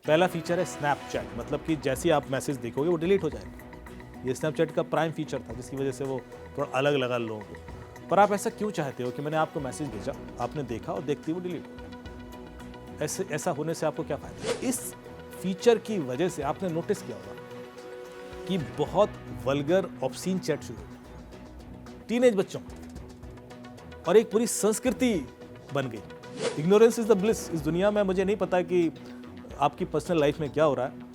पहला फीचर है स्नैपचैट, मतलब कि जैसे ही आप मैसेज देखोगे वो डिलीट हो जाएगा। ये स्नैपचैट का प्राइम फीचर था जिसकी वजह से वो थोड़ा अलग लगा लोगों को। पर आप ऐसा क्यों चाहते हो कि मैंने आपको मैसेज भेजा, आपने देखा और देखते ही वो डिलीट हो गया? ऐसा होने से आपको क्या फायदा? इस फीचर की वजह से आपने नोटिस किया होगा कि बहुत वल्गर ऑब्सीन चैट शुरू हो गई टीनेज बच्चों, और एक पूरी संस्कृति बन गई। Ignorance is the bliss. इस दुनिया में मुझे नहीं पता कि आपकी पर्सनल लाइफ में क्या हो रहा है,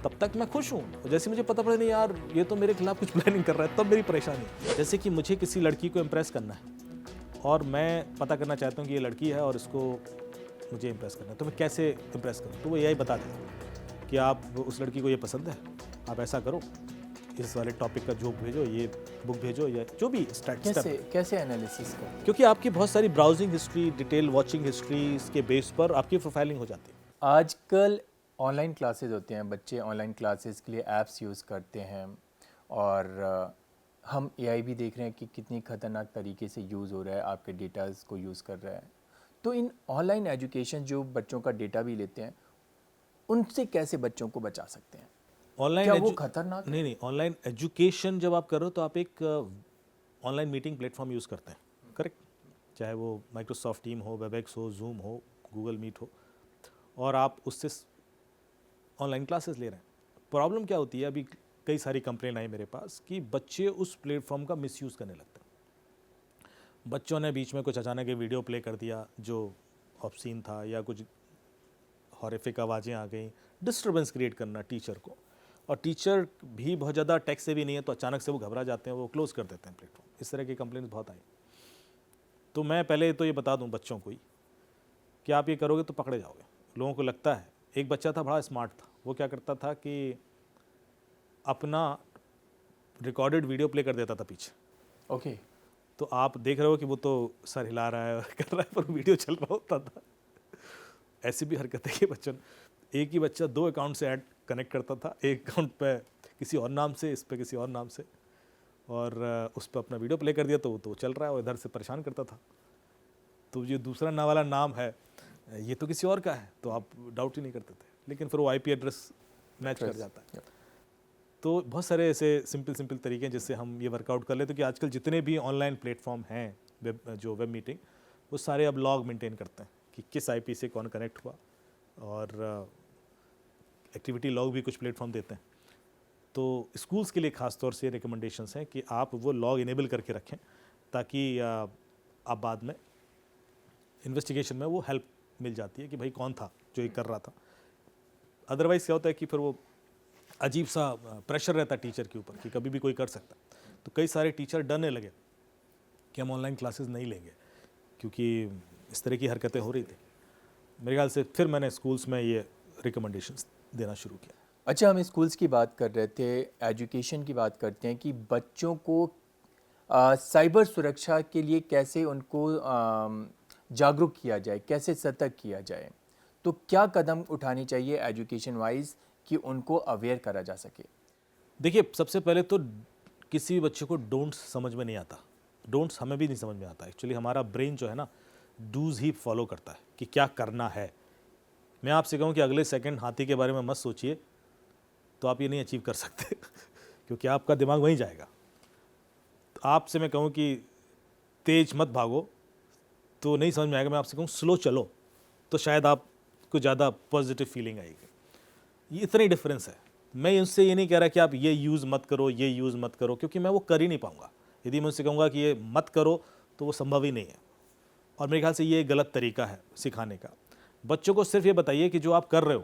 तब तक मैं खुश हूँ। और जैसे मुझे पता पड़े नहीं यार ये तो मेरे खिलाफ कुछ प्लानिंग कर रहा है, तब मेरी परेशानी है। जैसे कि मुझे किसी लड़की को इम्प्रेस करना है और मैं पता करना चाहता हूँ कि ये लड़की है और इसको मुझे इम्प्रेस करना है, तो मैं कैसे इम्प्रेस करूँ? तो वो यही बता देगा कि आप उस लड़की को ये पसंद है, आप ऐसा करो, इस वाले टॉपिक का जोक भेजो, ये बुक भेजो, या जो भी कैसे एनालिसिस कर? क्योंकि आपकी बहुत सारी browsing history, detail watching history के बेस पर आपकी प्रोफाइलिंग हो जाती है। आजकल ऑनलाइन क्लासेस होते हैं, बच्चे ऑनलाइन क्लासेस के लिए ऐप्स यूज़ करते हैं और हम एआई भी देख रहे हैं कि कितनी खतरनाक तरीके से यूज़ हो रहा है, आपके डेटास को यूज़ कर रहा है। तो इन ऑनलाइन एजुकेशन जो बच्चों का डेटा भी लेते हैं, उनसे कैसे बच्चों को बचा सकते हैं? क्या वो खतरनाक है? नहीं, ऑनलाइन एजुकेशन जब आप कर रहे हो तो आप एक ऑनलाइन मीटिंग प्लेटफॉर्म यूज़ करते हैं, करेक्ट? चाहे वो माइक्रोसॉफ्ट टीम हो, वेबएक्स हो, जूम हो, गूगल मीट हो, और आप उससे ऑनलाइन क्लासेस ले रहे हैं। प्रॉब्लम क्या होती है, अभी कई सारी कंप्लेन आई मेरे पास कि बच्चे उस प्लेटफॉर्म का मिसयूज़ करने लगते हैं। बच्चों ने बीच में कुछ अचानक वीडियो प्ले कर दिया जो ऑब्सीन था, या कुछ हॉरिफिक आवाज़ें आ गई, डिस्टर्बेंस क्रिएट करना टीचर को, और टीचर भी बहुत ज़्यादा टेक से भी नहीं है तो अचानक से वो घबरा जाते हैं, वो क्लोज़ कर देते हैं प्लेटफॉर्म। इस तरह की कंप्लेंट्स बहुत आई। तो मैं पहले तो ये बता दूं बच्चों को ही कि आप ये करोगे तो पकड़े जाओगे। लोगों को लगता है, एक बच्चा था बड़ा स्मार्ट था, वो क्या करता था कि अपना रिकॉर्डेड वीडियो प्ले कर देता था पीछे। ओके। तो आप देख रहे हो कि वो तो सर हिला रहा है और कर रहा है, पर वीडियो चल रहा होता था। ऐसी भी हरकतें की बच्चों ने। एक ही बच्चा 2 अकाउंट से ऐड कनेक्ट करता था, एक अकाउंट पे किसी और नाम से, इस पे किसी और नाम से, और उस पर अपना वीडियो प्ले कर दिया तो वो तो चल रहा है, और इधर से परेशान करता था। तो ये दूसरा ना वाला नाम है, ये तो किसी और का है, तो आप डाउट ही नहीं करते थे। लेकिन फिर वो आईपी एड्रेस मैच कर जाता है। तो बहुत सारे ऐसे सिंपल तरीके हैं जिससे हम ये वर्कआउट कर लेते हैं कि आजकल जितने भी ऑनलाइन प्लेटफॉर्म हैं, वेब मीटिंग, वो सारे अब लॉग मेंटेन करते हैं कि किस आईपी से कौन कनेक्ट हुआ, और एक्टिविटी लॉग भी कुछ प्लेटफॉर्म देते हैं। तो स्कूल्स के लिए ख़ास तौर से रिकमेंडेशंस हैं कि आप वो लॉग इनेबल करके रखें, ताकि आप बाद में इन्वेस्टिगेशन में वो हेल्प मिल जाती है कि भाई कौन था जो ये कर रहा था। अदरवाइज़ क्या होता है कि फिर वो अजीब सा प्रेशर रहता है टीचर के ऊपर कि कभी भी कोई कर सकता है। तो कई सारे टीचर डरने लगे कि हम ऑनलाइन क्लासेस नहीं लेंगे, क्योंकि इस तरह की हरकतें हो रही थी। मेरे ख्याल से फिर मैंने स्कूल्स में ये रिकमेंडेशंस देना शुरू किया। अच्छा, हम स्कूल्स की बात कर रहे थे, एजुकेशन की बात करते हैं कि बच्चों को साइबर सुरक्षा के लिए कैसे उनको जागरूक किया जाए, कैसे सतर्क किया जाए। तो क्या कदम उठानी चाहिए एजुकेशन वाइज कि उनको अवेयर करा जा सके? देखिए, सबसे पहले तो किसी भी बच्चे को डोंट्स समझ में नहीं आता। डोंट्स हमें भी नहीं समझ में आता। एक्चुअली हमारा ब्रेन जो है ना, डूज ही फॉलो करता है कि क्या करना है। मैं आपसे कहूँ कि अगले सेकंड हाथी के बारे में मत सोचिए, तो आप ये नहीं अचीव कर सकते क्योंकि आपका दिमाग वहीं जाएगा। तो आपसे मैं कहूँ कि तेज मत भागो, तो नहीं समझ में आएगा। मैं आपसे कहूँ स्लो चलो, तो शायद आपको ज़्यादा पॉजिटिव फीलिंग आएगी। ये इतना ही डिफरेंस है। मैं उनसे ये नहीं कह रहा कि आप ये यूज़ मत करो, ये यूज़ मत करो, क्योंकि मैं वो कर ही नहीं पाऊँगा। यदि मैं उनसे कहूँगा कि ये मत करो तो वो संभव ही नहीं है, और मेरे ख्याल से ये गलत तरीका है सिखाने का। बच्चों को सिर्फ ये बताइए कि जो आप कर रहे हो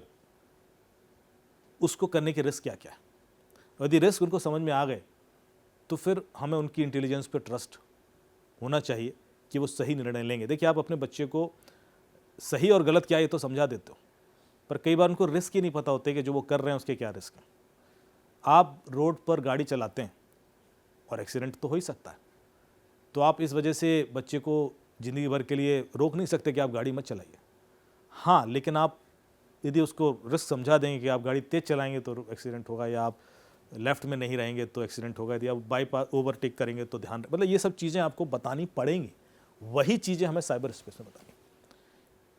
उसको करने के रिस्क क्या क्या है। यदि रिस्क उनको समझ में आ गए तो फिर हमें उनकी इंटेलिजेंस पे ट्रस्ट होना चाहिए कि वो सही निर्णय लेंगे। देखिए, आप अपने बच्चे को सही और गलत क्या है ये तो समझा देते हो, पर कई बार उनको रिस्क ही नहीं पता होते कि जो वो कर रहे हैं उसके क्या रिस्क हैं। आप रोड पर गाड़ी चलाते हैं और एक्सीडेंट तो हो ही सकता है, तो आप इस वजह से बच्चे को ज़िंदगी भर के लिए रोक नहीं सकते कि आप गाड़ी मत चलाइए। हाँ, लेकिन आप यदि उसको रिस्क समझा देंगे कि आप गाड़ी तेज़ चलाएंगे तो एक्सीडेंट होगा, या आप लेफ्ट में नहीं रहेंगे तो एक्सीडेंट होगा, यदि आप बाईपास ओवरटेक करेंगे तो ध्यान, मतलब ये सब चीज़ें आपको बतानी पड़ेंगी। वही चीज़ें हमें साइबर स्पेस में बतानी।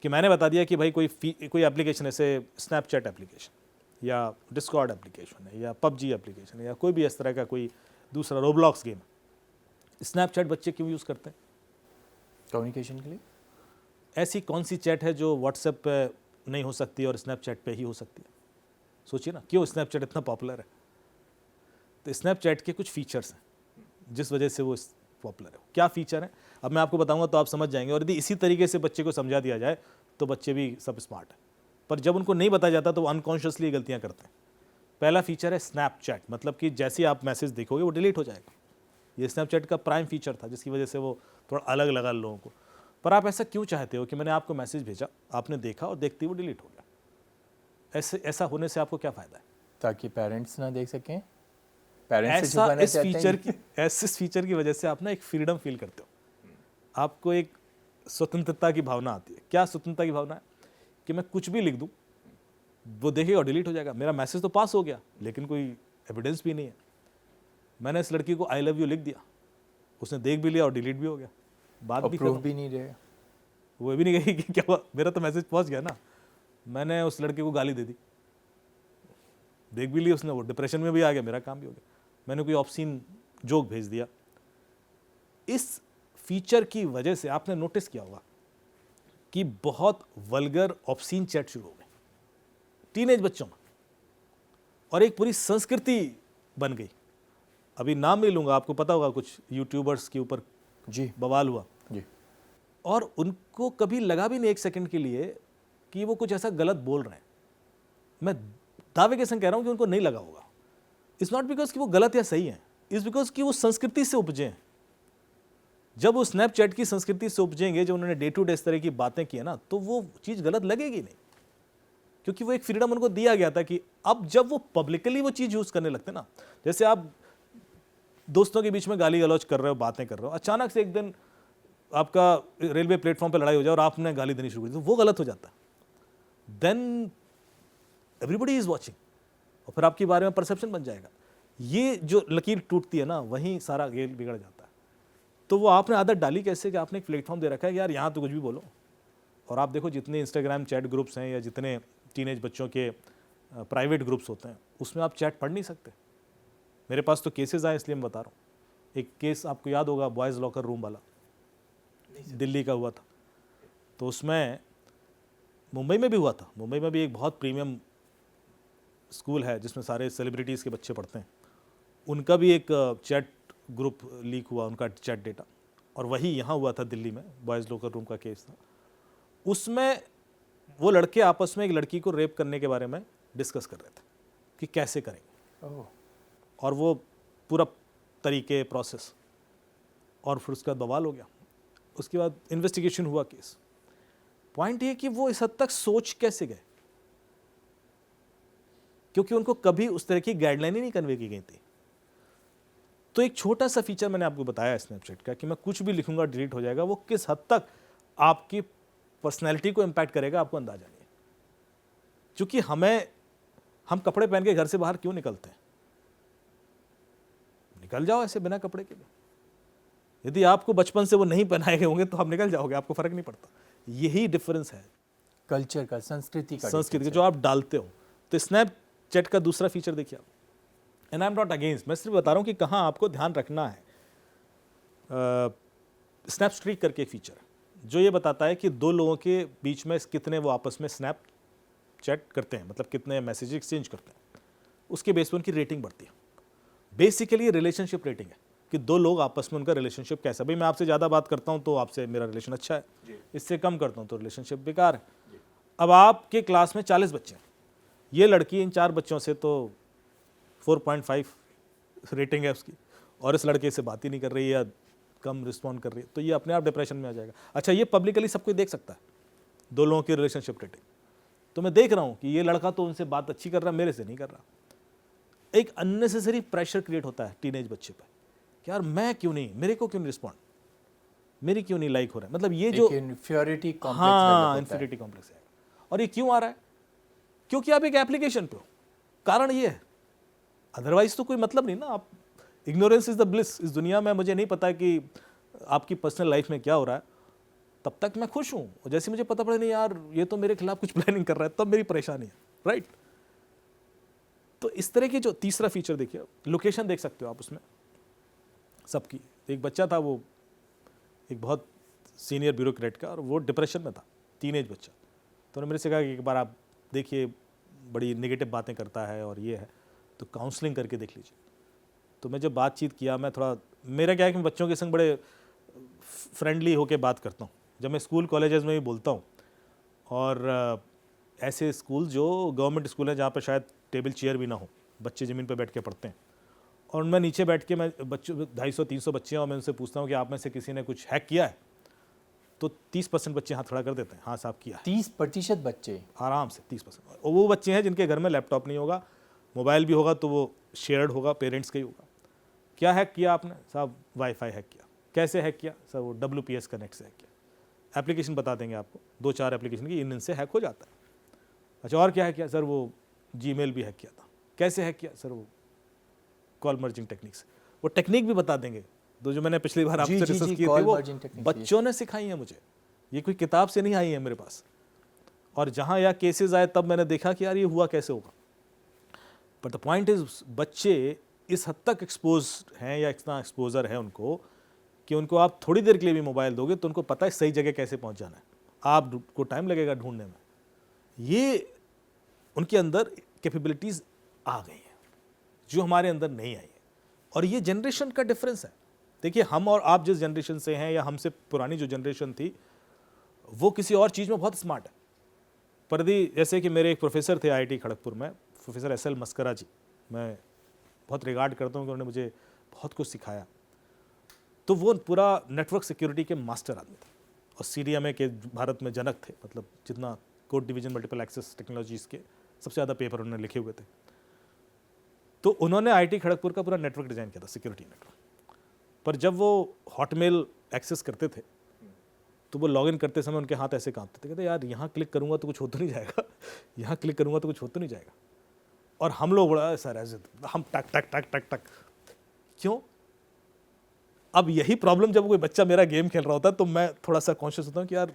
कि मैंने बता दिया कि भाई कोई एप्लीकेशन ऐसे स्नैपचैट एप्लीकेशन या डिस्कॉर्ड एप्लीकेशन है या पबजी एप्लीकेशन है या कोई भी इस तरह का कोई दूसरा रोब्लॉक्स गेम, स्नैपचैट बच्चे क्यों यूज़ करते हैं? कम्युनिकेशन के लिए। ऐसी कौन सी चैट है जो व्हाट्सएप पे नहीं हो सकती और स्नैपचैट पे ही हो सकती है? सोचिए ना, क्यों स्नैपचैट इतना पॉपुलर है? तो स्नैपचैट के कुछ फीचर्स हैं जिस वजह से वो पॉपुलर है। क्या फीचर है अब मैं आपको बताऊंगा तो आप समझ जाएंगे, और यदि इसी तरीके से बच्चे को समझा दिया जाए तो बच्चे भी सब स्मार्ट है। पर जब उनको नहीं बताया जाता तो वो अनकॉन्शियसली गलतियां करते हैं। पहला फीचर है स्नैपचैट, मतलब कि जैसे आप मैसेज देखोगे वो डिलीट हो जाएगा। ये स्नैपचैट का प्राइम फीचर था जिसकी वजह से वो थोड़ा अलग लगा लोगों को। पर आप ऐसा क्यों चाहते हो कि मैंने आपको मैसेज भेजा, आपने देखा और देखते ही वो डिलीट हो गया? ऐसा होने से आपको क्या फ़ायदा है? ताकि पेरेंट्स ना देख सकें, पेरेंट्स से छुपाना इस चाहते फीचर हैं। इस फीचर की वजह से आप ना एक फ्रीडम फील करते हो, आपको एक स्वतंत्रता की भावना आती है। क्या स्वतंत्रता की भावना है? कि मैं कुछ भी लिख दूं, वो देखेगा और डिलीट हो जाएगा। मेरा मैसेज तो पास हो गया लेकिन कोई एविडेंस भी नहीं है। मैंने इस लड़की को आई लव यू लिख दिया, उसने देख भी लिया और डिलीट भी हो गया, बात और भी प्रूफ खत्म। भी नहीं रहे। वो भी नहीं कही कि क्या हुआ, मेरा तो मैसेज पहुंच गया ना। मैंने उस लड़के को गाली दे दी, देख भी ली उसने, वो डिप्रेशन में भी आ गया, मेरा काम भी हो गया। मैंने कोई ऑब्सीन जोक भेज दिया। इस फीचर की वजह से आपने नोटिस किया होगा कि बहुत वल्गर ऑब्सीन चैट शुरू हो गए टीनेज बच्चों में, और एक पूरी संस्कृति बन गई। अभी नाम नहीं लूंगा, आपको पता होगा कुछ यूट्यूबर्स के ऊपर जी बवाल हुआ, जी। और उनको कभी लगा भी नहीं एक सेकंड के लिए कि वो कुछ ऐसा गलत बोल रहे हैं। मैं दावे के संग कह रहा हूं कि उनको नहीं लगा होगा। इट्स नॉट बिकॉज कि वो गलत या सही है, इट्स बिकॉज कि वो संस्कृति से उपजे हैं। जब वो स्नैपचैट की संस्कृति से उपजेंगे, जो उन्होंने डे टू डे इस तरह की बातें की है ना, तो वो चीज़ गलत लगेगी नहीं, क्योंकि वो एक फ्रीडम उनको दिया गया था कि अब जब वो पब्लिकली वो चीज़ यूज़ करने लगते ना, जैसे आप दोस्तों के बीच में गाली गलौज कर रहे हो, बातें कर रहे हो, अचानक से एक दिन आपका रेलवे प्लेटफॉर्म पे लड़ाई हो जाए और आपने गाली देनी शुरू कर दी, तो वो गलत हो जाता है। देन एवरीबडी इज वॉचिंग, और फिर आपके बारे में परसेप्शन बन जाएगा। ये जो लकीर टूटती है ना, वहीं सारा खेल बिगड़ जाता है। तो वो आपने आदत डाली कैसे कि आपने एक प्लेटफॉर्म दे रखा है कि यार यहाँ तो कुछ भी बोलो। और आप देखो जितने इंस्टाग्राम चैट ग्रुप्स हैं या जितने टीनेज बच्चों के प्राइवेट ग्रुप्स होते हैं, उसमें आप चैट पढ़ नहीं सकते। मेरे पास तो केसेस आए, इसलिए मैं बता रहा हूँ। एक केस आपको याद होगा, बॉयज़ लॉकर रूम वाला, दिल्ली का हुआ था। तो उसमें मुंबई में भी हुआ था। मुंबई में भी एक बहुत प्रीमियम स्कूल है जिसमें सारे सेलिब्रिटीज़ के बच्चे पढ़ते हैं, उनका भी एक चैट ग्रुप लीक हुआ, उनका चैट डेटा। और वही यहाँ हुआ था दिल्ली में, बॉयज़ लॉकर रूम का केस था। उसमें वो लड़के आपस में एक लड़की को रेप करने के बारे में डिस्कस कर रहे थे कि कैसे करेंगे। और वो पूरा तरीके, प्रोसेस, और फिर उसका बवाल हो गया। उसके बाद इन्वेस्टिगेशन हुआ केस। पॉइंट ये कि वो इस हद तक सोच कैसे गए, क्योंकि उनको कभी उस तरह की गाइडलाइन ही नहीं कन्वे की गई थी। तो एक छोटा सा फीचर मैंने आपको बताया स्नैपचैट का कि मैं कुछ भी लिखूंगा डिलीट हो जाएगा, वो किस हद तक आपकी पर्सनैलिटी को इम्पैक्ट करेगा आपको अंदाजा नहीं है। क्योंकि हम कपड़े पहन के घर से बाहर क्यों निकलते हैं? निकल जाओ ऐसे बिना कपड़े के भी। यदि आपको बचपन से वो नहीं पहनाए गए होंगे तो आप निकल जाओगे, आपको फर्क नहीं पड़ता। यही डिफरेंस है कल्चर का, संस्कृति का, संस्कृति का जो आप डालते हो। तो स्नैपचैट का दूसरा फीचर देखिए आप, and I am not against, मैं सिर्फ बता रहा हूँ कि कहाँ आपको ध्यान रखना है। स्नैप स्ट्रीक करके एक फीचर है जो ये बताता है कि दो लोगों के बीच में कितने वो आपस में स्नैप चैट करते हैं, मतलब कितने मैसेज एक्सचेंज करते हैं, उसके बेस पर उनकी रेटिंग बढ़ती है। बेसिकली रिलेशनशिप रेटिंग है कि दो लोग आपस में उनका रिलेशनशिप कैसा। भाई मैं आपसे ज़्यादा बात करता हूँ तो आपसे मेरा रिलेशन अच्छा है, इससे कम करता हूँ तो रिलेशनशिप बेकार है। अब आपके क्लास में 40 बच्चे हैं, ये लड़की इन 4 बच्चों से तो 4.5 रेटिंग है उसकी, और इस लड़के से बात ही नहीं कर रही है या कम रिस्पॉन्ड कर रही है, तो ये अपने आप डिप्रेशन में आ जाएगा। अच्छा, ये पब्लिकली सब कोई देख सकता है, दो लोगों की रिलेशनशिप रेटिंग। तो मैं देख रहा हूँ कि ये लड़का तो उनसे बात अच्छी कर रहा है, मेरे से नहीं कर रहा। एक अननेसेसरी प्रेशर क्रिएट होता है टीनेज बच्चे पर कि यार मैं क्यों नहीं, मेरे को क्यों नहीं रिस्पॉन्ड, मेरी क्यों नहीं लाइक हो रहा है। मतलब ये जो इन्फीरियरिटी कॉम्प्लेक्स, हाँ इन्फीरियरिटी कॉम्प्लेक्स है। और ये क्यों आ रहा है? क्योंकि आप एक एप्लीकेशन पे हो, कारण ये है, अदरवाइज तो कोई मतलब नहीं ना। आप इग्नोरेंस इज द ब्लिस। इस दुनिया में मुझे नहीं पता कि आपकी पर्सनल लाइफ में क्या हो रहा है, तब तक मैं खुश हूँ, और जैसे मुझे पता पड़े नहीं यार ये तो मेरे खिलाफ कुछ प्लानिंग कर रहा है, तब मेरी परेशानी है, राइट। तो इस तरह की जो तीसरा फीचर देखिए, लोकेशन देख सकते हो आप उसमें सबकी। एक बच्चा था, वो एक बहुत सीनियर ब्यूरोक्रेट का, और वो डिप्रेशन में था, टीनेज बच्चा। तो उन्होंने मेरे से कहा कि एक बार आप देखिए, बड़ी नेगेटिव बातें करता है और ये है, तो काउंसलिंग करके देख लीजिए। तो मैं जब बातचीत किया, मैं थोड़ा, मेरा क्या है कि मैं बच्चों के संग बड़े फ्रेंडली होकर बात करता हूँ, जब मैं स्कूल कॉलेजेस में भी बोलता हूँ, और ऐसे स्कूल जो गवर्नमेंट स्कूल हैं जहाँ पर शायद टेबल चेयर भी ना हो, बच्चे ज़मीन पर बैठ के पढ़ते हैं, और मैं नीचे बैठ के, मैं बच्चों 250-300 बच्चे हैं, और मैं उनसे पूछता हूँ कि आप में से किसी ने कुछ हैक किया है, तो 30% बच्चे हाथ खड़ा कर देते हैं, हाँ साहब किया है। 30% बच्चे? आराम से 30%। और वो बच्चे हैं जिनके घर में लैपटॉप नहीं होगा, मोबाइल भी होगा तो वो शेयर्ड होगा, पेरेंट्स का ही होगा। क्या हैक किया आपने? साहब वाईफाई हैक किया। कैसे हैक किया? सर वो WPS कनेक्ट से हैक किया। एप्लीकेशन बता देंगे आपको, 2-4 एप्लीकेशन की, इनसे हैक हो जाता है। अच्छा और क्या हैक किया? सर वो जीमेल भी हैक किया था। कैसे हैक किया? सर वो कॉल मर्जिंग टेक्निक से। वो टेक्निक भी बता देंगे, तो जो मैंने पिछली बार आपसे डिस्कस किए थे, वो बच्चों ने सिखाई है मुझे, ये कोई किताब से नहीं आई है मेरे पास। और जहाँ या केसेस आए तब मैंने देखा कि यार ये हुआ कैसे होगा। बट द पॉइंट इज, बच्चे इस हद तक एक्सपोज हैं, या इतना एक्सपोजर है उनको, कि उनको आप थोड़ी देर के लिए भी मोबाइल दोगे तो उनको पता है सही जगह कैसे पहुंच जाना है, आपको टाइम लगेगा ढूंढने में। ये उनके अंदर कैपेबिलिटीज आ गई हैं जो हमारे अंदर नहीं आई है। और ये जनरेशन का डिफरेंस है। देखिए, हम और आप जिस जनरेशन से हैं, या हमसे पुरानी जो जनरेशन थी, वो किसी और चीज़ में बहुत स्मार्ट है। पर यदि जैसे कि मेरे एक प्रोफेसर थे IIT खड़गपुर में, प्रोफेसर SL मस्करा जी, मैं बहुत रिगार्ड करता हूँ कि उन्होंने मुझे बहुत कुछ सिखाया। तो वो पूरा नेटवर्क सिक्योरिटी के मास्टर आदमी थे, और CDMA के भारत में जनक थे। मतलब जितना code division multiple access technologies के सबसे ज़्यादा पेपर उन्होंने लिखे हुए थे। तो उन्होंने IIT खड़गपुर का पूरा नेटवर्क डिज़ाइन किया था, सिक्योरिटी नेटवर्क। पर जब वो हॉटमेल एक्सेस करते थे, तो वो लॉगिन करते समय उनके हाथ ऐसे कांपते थे, कहते यार यहाँ क्लिक करूँगा तो कुछ हो तो नहीं जाएगा, यहाँ क्लिक करूँगा तो कुछ हो तो नहीं जाएगा। और हम लोग बड़ा सर ऐसे, हम टक टक टक टक टक। क्यों? अब यही प्रॉब्लम जब कोई बच्चा मेरा गेम खेल रहा होता है, तो मैं थोड़ा सा कॉन्शियस होता हूँ कि यार,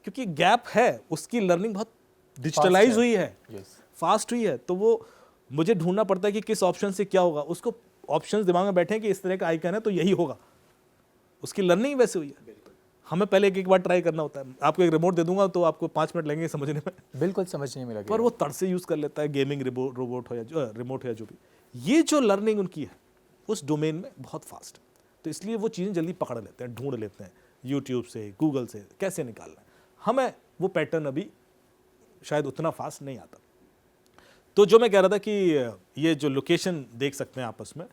क्योंकि गैप है, उसकी लर्निंग बहुत डिजिटलाइज हुई है, फास्ट हुई है, तो वो मुझे ढूंढना पड़ता है कि किस ऑप्शन से क्या होगा। उसको ऑप्शंस दिमाग में बैठे हैं कि इस तरह का आइकन है तो यही होगा, उसकी लर्निंग वैसे हुई है। हमें पहले एक बार ट्राई करना होता है। आपको एक रिमोट दे दूंगा तो आपको 5 मिनट लगेंगे समझने में, बिल्कुल समझने में लगेगा, पर वो तड़ से यूज़ कर लेता है, गेमिंग रोबोट हो या रिमोट हो या जो भी। ये जो लर्निंग उनकी है उस डोमेन में बहुत फास्ट है, तो इसलिए वो चीज़ें जल्दी पकड़ लेते हैं, ढूंढ लेते हैं यूट्यूब से, गूगल से कैसे निकालना है। हमें वो पैटर्न अभी शायद उतना फास्ट नहीं आता। तो जो मैं कह रहा था कि ये जो लोकेशन देख सकते हैं आपस में,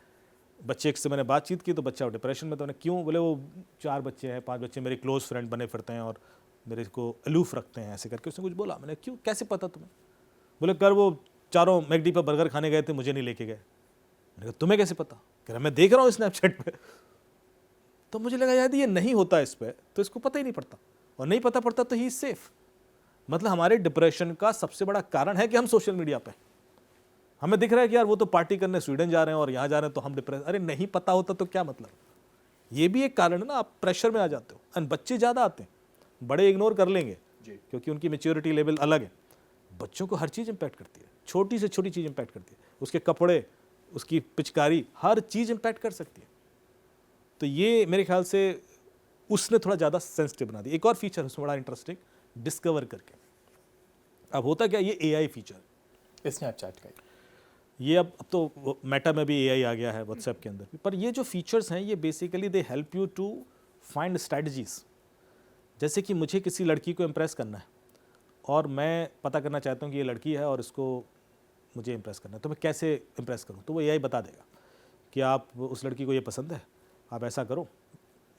बच्चे से मैंने बातचीत की तो बच्चा डिप्रेशन में, तो उन्हें क्यों, बोले वो 4 बच्चे हैं, 5 बच्चे मेरे क्लोज फ्रेंड बने फिरते हैं और मेरे को अलूफ रखते हैं, ऐसे करके उसने कुछ बोला। मैंने क्यों, कैसे पता तुम्हें? बोले कर वो चारों मैकडी पर बर्गर खाने गए थे, मुझे नहीं लेके गए। मैंने कहा तुम्हें कैसे पता? कह रहा मैं देख रहा हूँ स्नैपचैट पे। तो मुझे लगा यार ये नहीं होता इस पर, तो इसको पता ही नहीं पड़ता, और नहीं पता पड़ता तो ही सेफ। मतलब हमारे डिप्रेशन का सबसे बड़ा कारण है कि हम सोशल मीडिया पे, हमें दिख रहा है कि यार वो तो पार्टी करने स्वीडन जा रहे हैं और यहाँ जा रहे हैं तो हम डिप्रेस। अरे नहीं पता होता तो क्या मतलब? ये भी एक कारण है ना, आप प्रेशर में आ जाते हो। एंड बच्चे ज़्यादा आते हैं, बड़े इग्नोर कर लेंगे क्योंकि उनकी मेच्योरिटी लेवल अलग है। बच्चों को हर चीज़ इंपैक्ट करती है, छोटी से छोटी चीज़ इंपैक्ट करती है, उसके कपड़े, उसकी पिचकारी, हर चीज़ इंपैक्ट कर सकती है। तो ये मेरे ख्याल से उसने थोड़ा ज़्यादा सेंसिटिव बना दिया। एक और फीचर उसमें बड़ा इंटरेस्टिंग, डिस्कवर करके। अब होता क्या, ये AI फीचर स्नैपचैट का, ये अब तो मेटा में भी AI आ गया है, व्हाट्सएप के अंदर भी। पर ये जो फीचर्स हैं ये basically they help you to find strategies. जैसे कि मुझे किसी लड़की को इम्प्रेस करना है और मैं पता करना चाहता हूँ कि ये लड़की है और इसको मुझे इम्प्रेस करना है, तो मैं कैसे इम्प्रेस करूँ? तो वो AI बता देगा कि आप उस लड़की को ये पसंद है, आप ऐसा करो,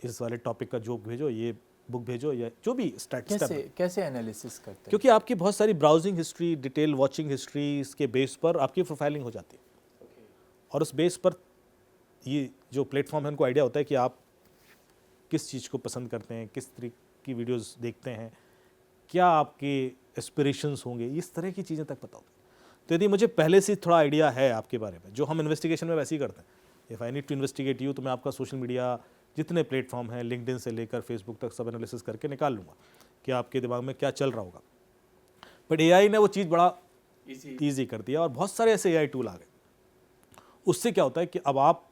इस वाले टॉपिक का जोक भेजो, ये बुक भेजो, या जो भी कैसे एनालिसिस करते हैं? क्योंकि आपकी बहुत सारी browsing history, detail watching history के बेस पर आपकी प्रोफाइलिंग हो जाती है। और उस बेस पर ये जो प्लेटफॉर्म है उनको आइडिया होता है कि आप किस चीज़ को पसंद करते हैं, किस तरह की वीडियोस देखते हैं, क्या आपके एस्पिरेशंस होंगे, इस तरह की चीज़ें तक पता होती है। तो यदि मुझे पहले से थोड़ा आइडिया है आपके बारे में, जो हम इन्वेस्टिगेशन में वैसे ही करते हैं, if I need to investigate you, तो मैं आपका सोशल मीडिया जितने प्लेटफॉर्म हैं, लिंक्डइन से लेकर फेसबुक तक, सब एनालिसिस करके निकाल लूँगा कि आपके दिमाग में क्या चल रहा होगा। बट एआई ने वो चीज़ बड़ा ईजी कर दिया और बहुत सारे ऐसे एआई टूल आ गए। उससे क्या होता है कि अब आप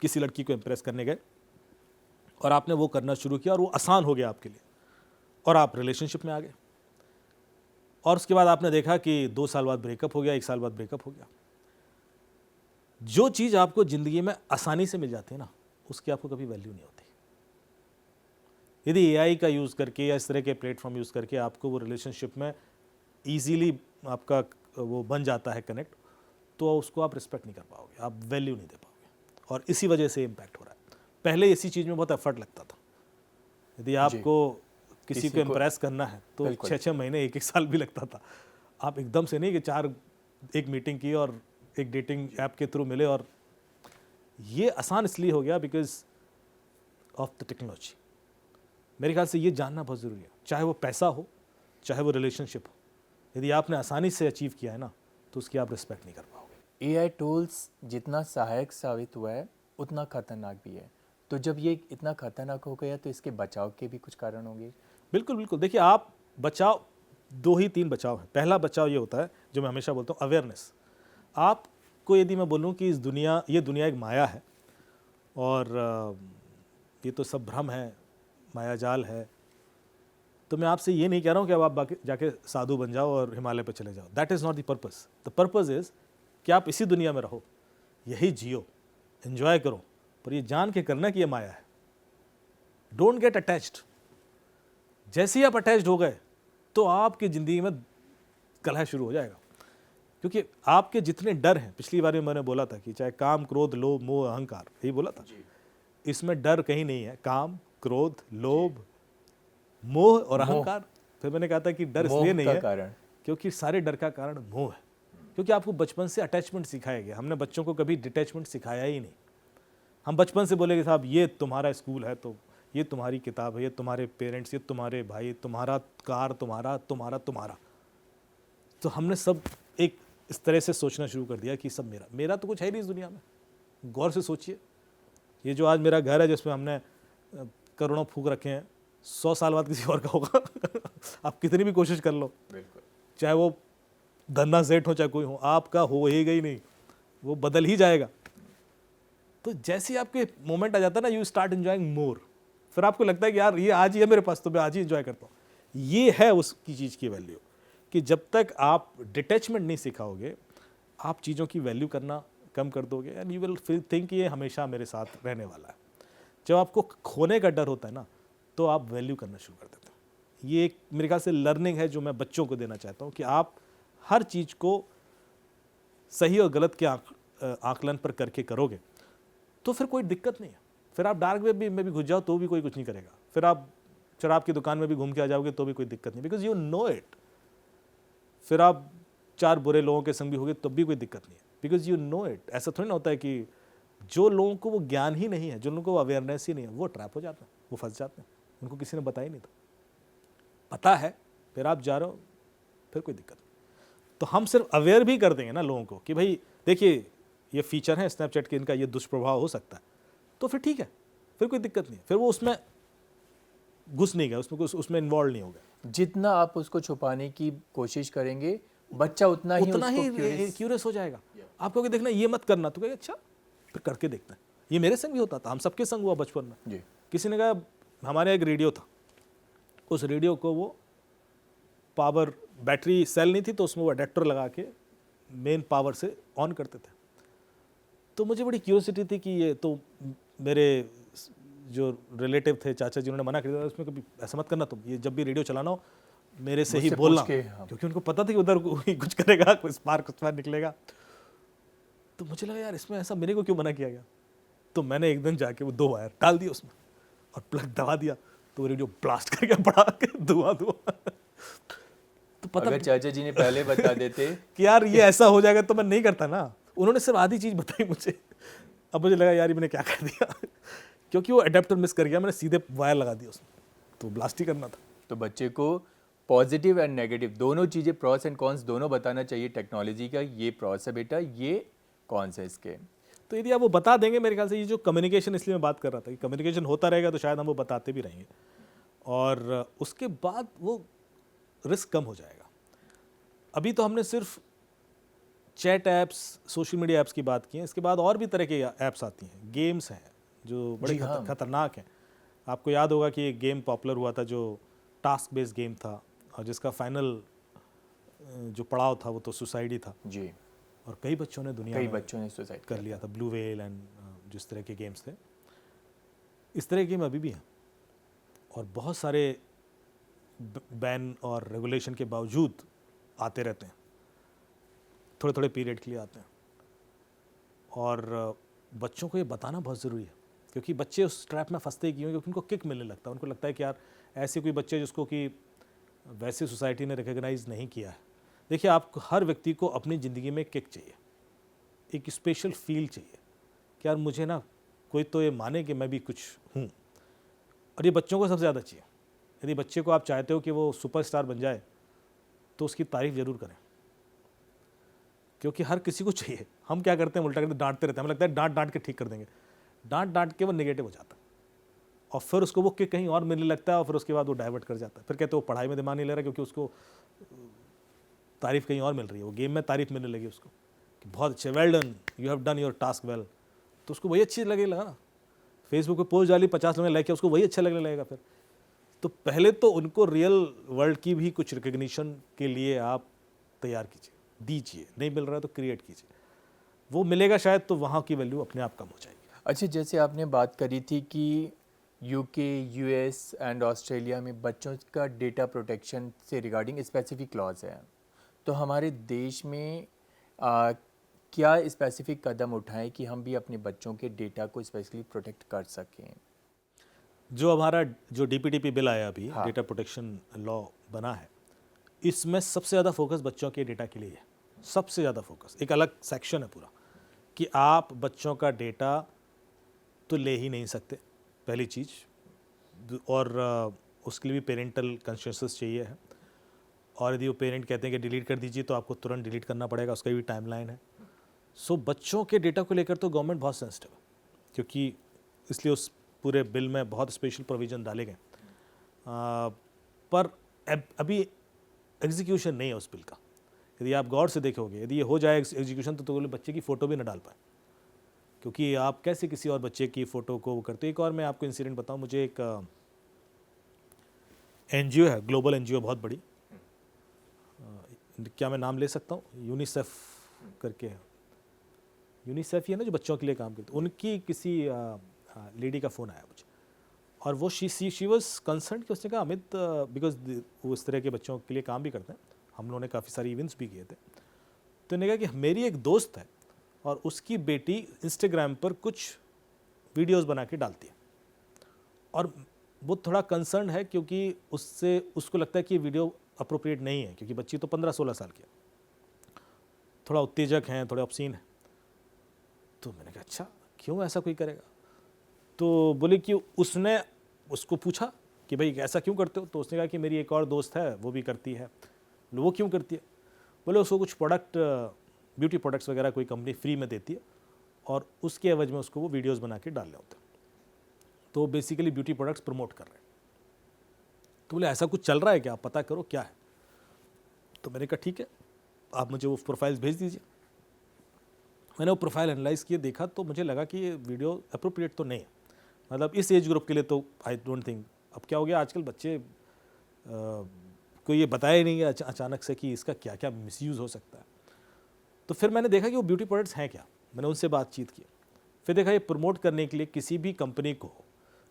किसी लड़की को इम्प्रेस करने गए और आपने वो करना शुरू किया और वो आसान हो गया आपके लिए और आप रिलेशनशिप में आ गए, और उसके बाद आपने देखा कि 2 साल बाद ब्रेकअप हो गया, 1 साल बाद ब्रेकअप हो गया। जो चीज़ आपको ज़िंदगी में आसानी से मिल जाती है ना, उसकी आपको कभी वैल्यू नहीं होती। यदि एआई का यूज़ करके या इस तरह के प्लेटफॉर्म यूज़ करके आपको वो रिलेशनशिप में ईजीली आपका वो बन जाता है कनेक्ट, तो उसको आप रिस्पेक्ट नहीं कर पाओगे, आप वैल्यू नहीं दे पाओगे, और इसी वजह से इम्पैक्ट हो रहा है। पहले इसी चीज़ में बहुत एफर्ट लगता था। यदि आपको किसी को इम्प्रेस करना है तो 6-6 महीने, 1-1 साल भी लगता था। आप एकदम से नहीं कि एक मीटिंग की और एक डेटिंग ऐप के थ्रू मिले, और ये आसान इसलिए हो गया बिकॉज ऑफ द टेक्नोलॉजी। मेरे ख्याल से ये जानना बहुत ज़रूरी है, चाहे वो पैसा हो, चाहे वो रिलेशनशिप हो। यदि आपने आसानी से अचीव किया है ना, तो उसकी आप रिस्पेक्ट नहीं कर पाओगे। एआई टूल्स जितना सहायक साबित हुआ है उतना खतरनाक भी है। तो जब ये इतना खतरनाक हो गया तो इसके बचाव के भी कुछ कारण होंगे? बिल्कुल बिल्कुल। देखिए, आप बचाव 2 ही 3 बचाव है। पहला बचाव ये होता है जो मैं हमेशा बोलता हूँ, अवेयरनेस। आपको यदि मैं बोलूँ कि ये दुनिया एक माया है और ये तो सब भ्रम है, मायाजाल है, तो मैं आपसे ये नहीं कह रहा हूँ कि अब आप जाके साधु बन जाओ और हिमालय पे चले जाओ। That is not the purpose. The purpose is कि आप इसी दुनिया में रहो, यही जियो, एंजॉय करो, पर ये जान के करना कि ये माया है। Don't get attached. जैसे ही आप अटैच्ड हो गए तो आपकी ज़िंदगी में कलह शुरू हो जाएगा, क्योंकि आपके जितने डर हैं, पिछली बार में मैंने बोला था कि चाहे काम, क्रोध, लोभ, मोह, अहंकार, यही बोला था, इसमें डर कहीं नहीं है। काम, क्रोध, लोभ, मोह और अहंकार। फिर मैंने कहा था कि डर इसलिए नहीं है क्योंकि सारे डर का कारण मोह है, क्योंकि आपको बचपन से अटैचमेंट सिखाया गया। हमने बच्चों को कभी डिटैचमेंट सिखाया ही नहीं। हम बचपन से बोले कि साहब ये तुम्हारा स्कूल है, तो ये तुम्हारी किताब है, ये तुम्हारे पेरेंट्स, ये तुम्हारे भाई, तुम्हारा कार, तुम्हारा तुम्हारा तुम्हारा। तो हमने सब एक इस तरह से सोचना शुरू कर दिया कि सब मेरा मेरा तो कुछ है नहीं इस दुनिया में। गौर से सोचिए, ये जो आज मेरा घर है जिसमें हमने करोड़ों फूक रखे हैं, 100 साल बाद किसी और का होगा। आप कितनी भी कोशिश कर लो, चाहे वो धन्ना सेठ हो चाहे कोई हो, आपका हो ही गई नहीं, वो बदल ही जाएगा। तो जैसे ही आपके मोमेंट आ जाता है ना, यू स्टार्ट एंजॉइंग मोर। फिर आपको लगता है कि यार ये आज ही है मेरे पास, तो मैं आज ही एंजॉय करता हूँ। ये है उसकी चीज़ की वैल्यू, कि जब तक आप डिटैचमेंट नहीं सिखाओगे, आप चीज़ों की वैल्यू करना कम कर दोगे, and you will feel think ये हमेशा मेरे साथ रहने वाला है। जब आपको खोने का डर होता है ना, तो आप वैल्यू करना शुरू कर देते हो। ये एक मेरे ख्याल से लर्निंग है जो मैं बच्चों को देना चाहता हूँ, कि आप हर चीज़ को सही और गलत के आकलन पर करके करोगे तो फिर कोई दिक्कत नहीं है। फिर आप डार्क वेब में भी घुस जाओ तो भी कोई कुछ नहीं करेगा। फिर आप शराब की दुकान में भी घूम के आ जाओगे तो भी कोई दिक्कत नहीं, बिकॉज यू नो इट। फिर आप 4 बुरे लोगों के संग भी होगे तब भी कोई दिक्कत नहीं है, बिकॉज यू नो इट। ऐसा थोड़ी ना होता है कि जो लोगों को वो ज्ञान ही नहीं है, जो लोगों को अवेयरनेस ही नहीं है, वो ट्रैप हो जाते हैं, वो फंस जाते हैं। उनको किसी ने बताया नहीं था, पता है, फिर आप जा रहे हो, फिर कोई दिक्कत नहीं। तो हम सिर्फ अवेयर भी कर देंगे ना लोगों को कि भाई देखिए ये फीचर है स्नैपचैट के, इनका ये दुष्प्रभाव हो सकता है, तो फिर ठीक है, फिर कोई दिक्कत नहीं है। फिर वो उसमें घुस नहीं गया, उसमें इन्वॉल्व नहीं हो गया। जितना आप उसको छुपाने की कोशिश करेंगे, बच्चा उतना ही क्यूरियस हो जाएगा। आप कहोगे देखना ये मत करना, तो कहेगा अच्छा फिर करके देखते हैं। ये मेरे संग भी होता था, हम सबके संग हुआ बचपन में। किसी ने कहा हमारे एक रेडियो था, उस रेडियो को वो पावर बैटरी सेल नहीं थी तो उसमें वो अडेप्टर लगा के मेन पावर से ऑन करते थे। तो मुझे बड़ी क्यूरियोसिटी थी कि ये तो मेरे जो रिलेटिव थे, चाचा जी, उन्होंने मना कर दिया उसमें कभी ऐसा मत करना, तुम ये जब भी रेडियो चलाना हो मेरे से ही बोलना, क्योंकि उनको पता था कि उधर कुछ करेगा, कोई स्पार्क निकलेगा। तो मुझे लगा यार इसमें ऐसा मेरे को क्यों मना किया गया। तो मैंने एक दिन जाके वो 2 वायर डाल दिया उसमें और प्लग दबा दिया, तो रेडियो ब्लास्ट कर गया, पड़ा के धुआं। तो पता अगर चाचा जी ने पहले बता देते कि यार ये ऐसा हो जाएगा तो मैं नहीं करता ना। उन्होंने सिर्फ आधी चीज़ बताई मुझे, अब मुझे लगा यार ये मैंने क्या कर दिया, क्योंकि वो अडेप्टर मिस कर गया, मैंने सीधे वायर लगा दिया उसमें, तो ब्लास्ट ही करना था। तो बच्चे को पॉजिटिव एंड नेगेटिव दोनों चीज़ें, प्रॉस एंड कॉन्स दोनों बताना चाहिए टेक्नोलॉजी का। ये प्रॉस है बेटा, ये कॉन्स है इसके। तो यदि आप वो बता देंगे, मेरे ख्याल से ये जो कम्युनिकेशन, इसलिए मैं बात कर रहा था कि कम्युनिकेशन होता रहेगा तो शायद हम वो बताते भी रहेंगे, और उसके बाद वो रिस्क कम हो जाएगा। अभी तो हमने सिर्फ chat apps, social media apps की बात की है, इसके बाद और भी तरह के ऐप्स आती हैं, गेम्स हैं जो बड़े जी हाँ। खतरनाक हैं। आपको याद होगा कि एक गेम पॉपुलर हुआ था जो टास्क बेस्ड गेम था, और जिसका फाइनल जो पड़ाव था वो तो सुसाइड ही था, जी, और कई बच्चों ने दुनिया कई में बच्चों ने सुसाइड कर लिया था। ब्लू वेल एंड जिस तरह के गेम्स थे, इस तरह के गेम अभी भी हैं, और बहुत सारे बैन और रेगुलेशन के बावजूद आते रहते हैं, थोड़े थोड़े पीरियड के लिए आते हैं। और बच्चों को ये बताना बहुत ज़रूरी है, क्योंकि बच्चे उस ट्रैप में फंसते ही क्यों, क्योंकि उनको किक मिलने लगता है। उनको लगता है कि यार ऐसे कोई बच्चे जिसको कि वैसे सोसाइटी ने रिकग्नाइज़ नहीं किया है। देखिए, आपको हर व्यक्ति को अपनी ज़िंदगी में किक चाहिए, एक स्पेशल फील चाहिए कि यार मुझे ना कोई तो ये माने कि मैं भी कुछ हूँ, और ये बच्चों को सबसे ज़्यादा चाहिए। यदि बच्चे को आप चाहते हो कि वो सुपरस्टार बन जाए तो उसकी तारीफ़ ज़रूर करें, क्योंकि हर किसी को चाहिए। हम क्या करते हैं, उल्टा करते डांटते रहते हैं, हमें लगता है डांट डांट के ठीक कर देंगे। डांट डांट के वो नेगेटिव हो जाता है, और फिर उसको वो किक कहीं और मिलने लगता है, और फिर उसके बाद वो डाइवर्ट कर जाता है। फिर कहते हैं वो पढ़ाई में दिमाग नहीं ले रहा, क्योंकि उसको तारीफ़ कहीं और मिल रही है, वो गेम में तारीफ़ मिलने लगी उसको कि बहुत अच्छे, well done, you have done your task well, तो उसको वही अच्छी लगा ना। फेसबुक पे पोस्ट डाली, 50 लोगों ने लाइक किया, उसको वही अच्छा लगने लगेगा फिर। तो पहले तो उनको रियल वर्ल्ड की भी कुछ रिकग्निशन के लिए आप तैयार कीजिए, दीजिए। नहीं मिल रहा है तो क्रिएट कीजिए, वो मिलेगा शायद, तो वहाँ की वैल्यू अपने आप कम हो जाएगी। अच्छा, जैसे आपने बात करी थी कि यूके, यूएस एंड ऑस्ट्रेलिया में बच्चों का डेटा प्रोटेक्शन से रिगार्डिंग स्पेसिफिक लॉज है, तो हमारे देश में क्या स्पेसिफिक कदम उठाएं कि हम भी अपने बच्चों के डेटा को स्पेशली प्रोटेक्ट कर सकें? जो हमारा जो डीपीटीपी बिल आया अभी, हाँ। डेटा प्रोटेक्शन लॉ बना है, इसमें सबसे ज़्यादा फोकस बच्चों के डेटा के लिए है। सबसे ज़्यादा फोकस, एक अलग सेक्शन है पूरा कि आप बच्चों का डेटा तो ले ही नहीं सकते, पहली चीज़, और उसके लिए भी पेरेंटल कंसेंसस चाहिए है, और यदि वो पेरेंट कहते हैं कि डिलीट कर दीजिए तो आपको तुरंत डिलीट करना पड़ेगा, उसका भी टाइमलाइन है। सो बच्चों के डेटा को लेकर तो गवर्नमेंट बहुत सेंसिटिव है, क्योंकि इसलिए उस पूरे बिल में बहुत स्पेशल प्रोविज़न डाले गए, पर अभी एग्जीक्यूशन नहीं है उस बिल का। यदि आप गौर से देखोगे, यदि ये हो जाए एग्जीक्यूशन, तो बच्चे की फ़ोटो भी ना डाल पाए, क्योंकि आप कैसे किसी और बच्चे की फ़ोटो को वो करते। एक और मैं आपको इंसिडेंट बताऊं, मुझे एक एनजीओ है, ग्लोबल एनजीओ, बहुत बड़ी, क्या मैं नाम ले सकता हूँ, यूनिसेफ करके है, यूनिसेफ ही है ना जो बच्चों के लिए काम करती है, उनकी किसी लेडी का फ़ोन आया मुझे, और वो शी वॉज कंसर्न कि उसने कहा अमित, बिकॉज वो इस तरह के बच्चों के लिए काम भी करते हैं, हम लोगों ने काफ़ी सारी इवेंट्स भी किए थे, तो उन्होंने कहा कि मेरी एक दोस्त है और उसकी बेटी इंस्टाग्राम पर कुछ वीडियोस बना के डालती है, और वो थोड़ा कंसर्न है क्योंकि उससे उसको लगता है कि ये वीडियो अप्रोप्रिएट नहीं है, क्योंकि बच्ची तो 15-16 साल की है, थोड़ा उत्तेजक हैं, थोड़े ऑब्सीन हैं। तो मैंने कहा अच्छा, क्यों ऐसा कोई करेगा? तो बोले कि उसने उसको पूछा कि भाई ऐसा क्यों करते हो, तो उसने कहा कि मेरी एक और दोस्त है वो भी करती है। वो क्यों करती है? बोले उसको कुछ प्रोडक्ट, ब्यूटी प्रोडक्ट्स वगैरह कोई कंपनी फ्री में देती है, और उसके एवज में उसको वो वीडियोस बना के डालने होते हैं, तो बेसिकली ब्यूटी प्रोडक्ट्स प्रमोट कर रहे हैं। तो बोले ऐसा कुछ चल रहा है क्या, आप पता करो क्या है। तो मैंने कहा ठीक है, आप मुझे वो प्रोफाइल्स भेज दीजिए। मैंने वो प्रोफाइल एनालाइज किए, देखा, तो मुझे लगा कि ये वीडियो अप्रोप्रिएट तो नहीं है, मतलब इस एज ग्रुप के लिए तो आई डोंट थिंक। अब क्या हो गया, आजकल बच्चे कोई ये बताया ही नहीं है अचानक से कि इसका क्या क्या मिसयूज़ हो सकता है। तो फिर मैंने देखा कि वो ब्यूटी प्रोडक्ट्स हैं क्या, मैंने उनसे बातचीत की, फिर देखा ये प्रमोट करने के लिए किसी भी कंपनी को